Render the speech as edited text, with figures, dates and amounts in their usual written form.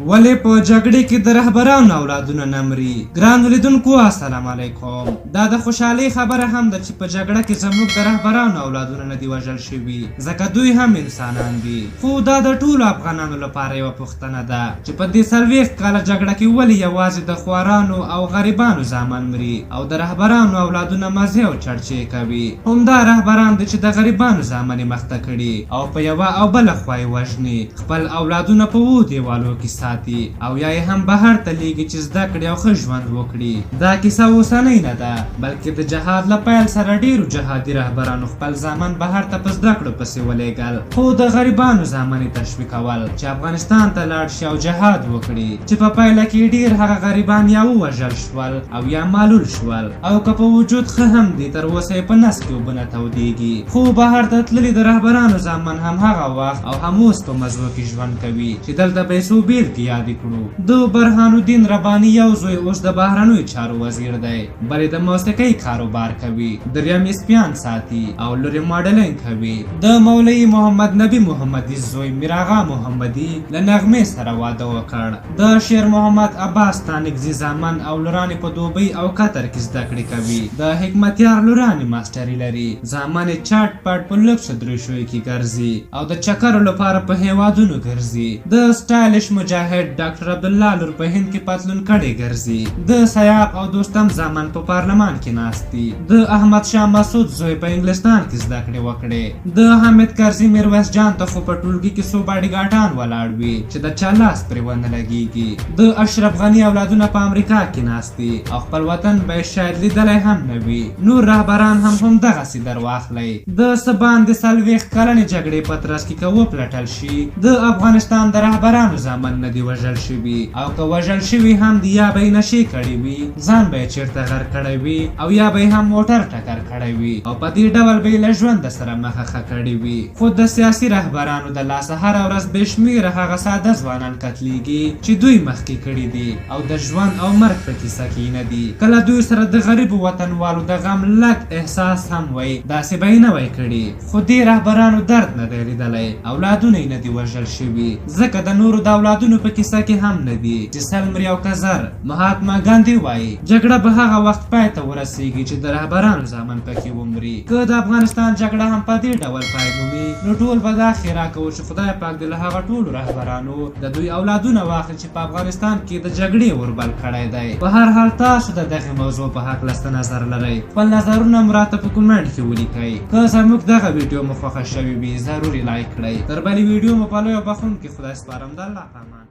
ولې په جګړې کې د رهبرانو اولادونه نه مري؟ ګران لیدونکو السلام علیکم. دا د خوشحالۍ خبره هم ده چې په جګړه کې زموږ د رهبرانو اولادونه نه دي وژل شوي، ځکه دوی هم انسانان دي. خو دا د ټولو افغانانو لپاره یوه پوښتنه ده چې په دې 40 کاله جګړه کې ولې یوازې د خوارانو او غریبانو زامن مري او د رهبرانو اولادونه مزې او چړچې کوي؟ همدا رهبران دي چې د غریبانو زامن یې مخته کړي او په یوه او بله خوا یې وژني، خپل اولادونه په 7 دیوالو کې ساتي او یا یې هم بهر ته لیږي چې زده کړي او ښه ژوند وکړي. دا کیسه اوسنۍ نه ده، بلکې د جهاد له پیل سره ډیرو جهادي رهبرانو خپل زامن بهر ته په زده کړو پسې ولېږل، خو د غریبانو زامن یې تشویقول چې افغانستان ته لاړ شي او جهاد وکړي، چې په پایله کې ډیر هغه غریبان یا ووژل شول او یا معلول شول او که په وجود ښه هم دي تر اوسه یې په نس کې اوبه نه تودېږي. خو بهر ته تللي د رهبرانو زامن هم هغه وخت او هم اوس په مزو کې ژوند کوي چې دلته پیسو بیلګې یادې کړو. د برهان الدین رباني یو زوی اوس د بهرنیو چارو وزیر دی، بل د موسیقۍ کاروبار کوي، دریم یې سپیان ساتي او لور یې ماډلینګ کوي. د مولوي محمد نبی محمدي زوی میراغا محمدي له نغمې سره واده وکړ. د شیر محمد عباس تانکزي زامن او لورانې په دوبۍ او قطر کې زده کړې کوي. د حکمتیار لورانې ماسټري لري، زامن یې چاټ پاټ په لوکس دریشیو کې ګرځي او د چکرو لپاره په هیوادونو ګرځي. د سټایلش مجاهد ډاکټر عبدالله لور په هند کې پتلون کړی ګرځي. د سیاف او دوستم زامن په پارلمان کې ناست دي. د احمد شاه مسعود زوی په انګلستان کې زده کړې وکړې. د حامد کرزي میرویس جان ته خو په ټولګي کې څو باډیګارډان ولاړ وي چې د چا لاس پرې ونه لګېږي. د اشرف غني اولادونه په امریکا کې ناست دي او خپل وطن به یې شاید لیدلی هم نه وي. نور رهبران هم همدغسې در واخلئ. د څه باندې 40 کلنې جګړې په ترڅ کې که وپلټل شي د افغانستان د رهبرانو زامن نه دي وژل شوي، او که وژل شوي هم دي یا به یې نشې کړې وي، ځان به یې چېرته غر کړی وي او یا به یې هم موټر ټکر کړی وي او په دې ډول به یې له ژونده سره مخه ښه کړې وي. خو د سیاسي رهبرانو د لاسه هره ورځ بې شمېره هغه ساده ځوانان قتلیږي چې دوی مخکې کړي دي او د ژوند او مرګ په کیسه کې نه دي. کله دوی سره د غریبو وطنوالو د غم لږ احساس هم وی، داسې به یې نه وی کړي. خو دې رهبرانو درد نه دی لیدلی، اولادونه یې نه دي وژل شوي، ځکه د نورو د اولادونو په کیسه کې هم نه دي چې سل مري او که زر. مهاتما ګاندي وایي جګړه به هغه وخت پای ته ورسیږي چې د رهبرانو زامن پکې ومري. که د افغانستان جګړه هم په دې ډول پای مومي نو ټول به دا خیرا کوو چې خدای پاک دې له هغه ټولو رهبرانو د دوی اولادونه واخلي چې په افغانستان کې د جګړې وربل کړی دی. په هر حال تاسو د دغې موضوع په هکله څه نظر لرئ؟ خپل نظرونه مو راته په کومنټ کې ولیکئ. که زموږ دغه ویډیو مو خوښه شوې وي ضروري لایک کړئ. تر بلې ویډیو مو په لویو بخښونکي خدای سپارم. د الله په امان.